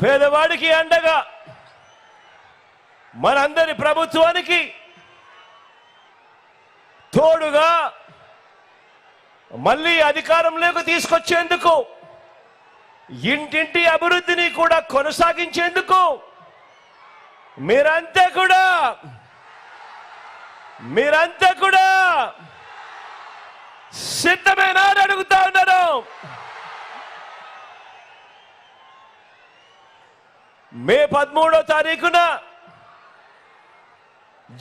పేదవాడికి అండగా మనందరి ప్రభుత్వానికి తోడుగా మళ్ళీ అధికారంలోకి తీసుకొచ్చేందుకు ఇంటింటి అభివృద్ధిని కూడా కొనసాగించేందుకు మీరంతా కూడా సిద్ధమేనా అని అడుగుతా ఉన్నారు. మే 13వ తారీఖున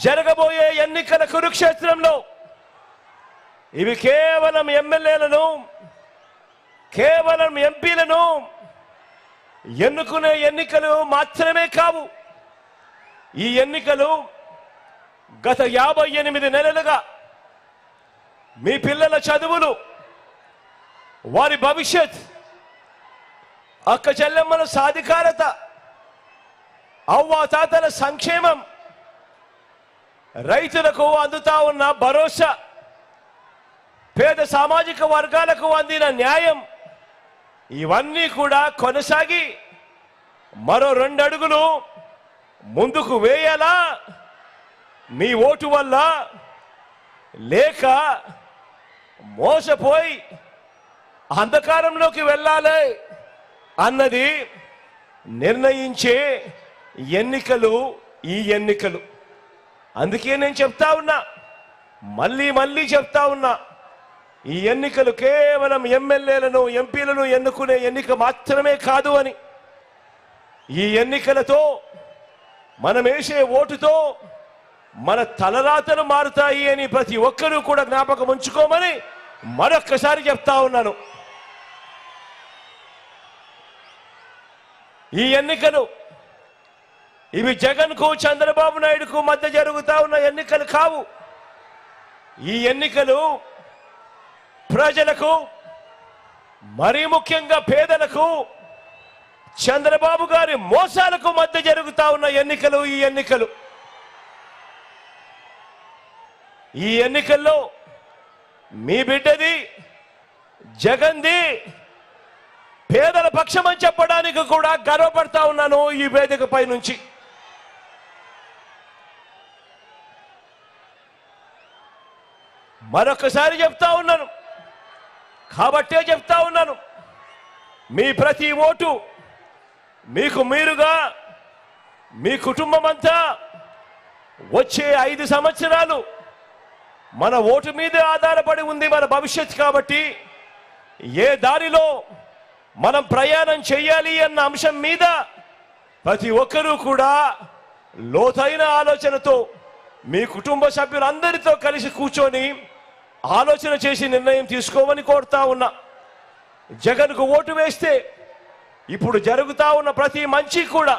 జరగబోయే ఎన్నికల కురుక్షేత్రంలో ఇవి కేవలం ఎమ్మెల్యేలను, కేవలం ఎంపీలను ఎన్నుకునే ఎన్నికలు మాత్రమే కావు. ఈ ఎన్నికలు గత 58 నెలలుగా మీ పిల్లల చదువులు, వారి భవిష్యత్, అక్క చెల్లెమ్మల సాధికారత, అవ్వాతాతల సంక్షేమం, రైతులకు అందుతా ఉన్న భరోసా, పేద సామాజిక వర్గాలకు అందిన న్యాయం, ఇవన్నీ కూడా కొనసాగి మరో 2 అడుగులు ముందుకు వేయాలా మీ ఓటు వల్ల, లేక మోసపోయి అంధకారంలోకి వెళ్ళాలి అన్నది నిర్ణయించే ఎన్నికలు ఈ ఎన్నికలు. అందుకే నేను చెప్తా ఉన్నా, మళ్ళీ చెప్తా ఉన్నా, ఈ ఎన్నికలు కేవలం ఎమ్మెల్యేలను, ఎంపీలను ఎన్నుకునే ఎన్నిక మాత్రమే కాదు అని. ఈ ఎన్నికలతో మనం వేసే ఓటుతో మన తలరాతలు మారుతాయి అని ప్రతి ఒక్కరూ కూడా జ్ఞాపకం ఉంచుకోమని మరొక్కసారి చెప్తా ఉన్నాను. ఈ ఎన్నికలు ఇవి జగన్కు, చంద్రబాబు నాయుడుకు మధ్య జరుగుతా ఉన్న ఎన్నికలు కావు. ఈ ఎన్నికలు ప్రజలకు, మరీ ముఖ్యంగా పేదలకు, చంద్రబాబు గారి మోసాలకు మధ్య జరుగుతా ఉన్న ఎన్నికలు ఈ ఎన్నికలు. ఈ ఎన్నికల్లో మీ బిడ్డది, జగన్ది పేదల పక్షమని చెప్పడానికి కూడా గర్వపడతా ఉన్నాను ఈ వేదికపై నుంచి. మరొకసారి చెప్తా ఉన్నాను, కాబట్టే చెప్తా ఉన్నాను, మీ ప్రతి ఓటు మీకు మీరుగా, మీ కుటుంబం అంతా వచ్చే 5 సంవత్సరాలు మన ఓటు మీదే ఆధారపడి ఉంది మన భవిష్యత్తు. కాబట్టి ఏ దారిలో మనం ప్రయాణం చేయాలి అన్న అంశం మీద ప్రతి ఒక్కరూ కూడా లోతైన ఆలోచనతో మీ కుటుంబ సభ్యులందరితో కలిసి కూర్చొని ఆలోచన చేసి నిర్ణయం తీసుకోమని కోరుతా ఉన్నా. జగన్కు ఓటు వేస్తే ఇప్పుడు జరుగుతా ఉన్న ప్రతి మంచి కూడా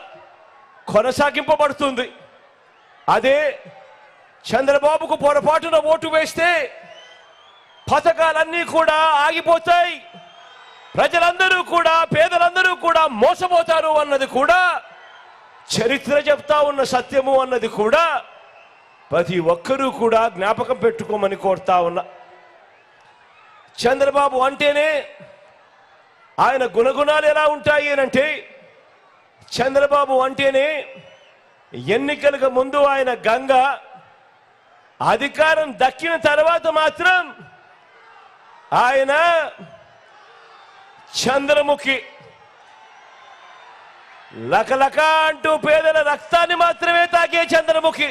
కొనసాగింపబడుతుంది. అదే చంద్రబాబుకు పొరపాటున ఓటు వేస్తే పథకాలన్నీ కూడా ఆగిపోతాయి, ప్రజలందరూ కూడా, పేదలందరూ కూడా మోసపోతారు అన్నది కూడా చరిత్ర చెప్తా ఉన్న సత్యము అన్నది కూడా ప్రతి ఒక్కరూ కూడా జ్ఞాపకం పెట్టుకోమని కోరుతా ఉన్నా. చంద్రబాబు అంటేనే ఆయన గుణగుణాలు ఎలా ఉంటాయి అంటే, చంద్రబాబు అంటేనే ఎన్నికలకు ముందు ఆయన గంగ, అధికారం దక్కిన తర్వాత మాత్రం ఆయన చంద్రముఖి. లకలక అంటూ పేదల రక్తాన్ని మాత్రమే తాగే చంద్రముఖి.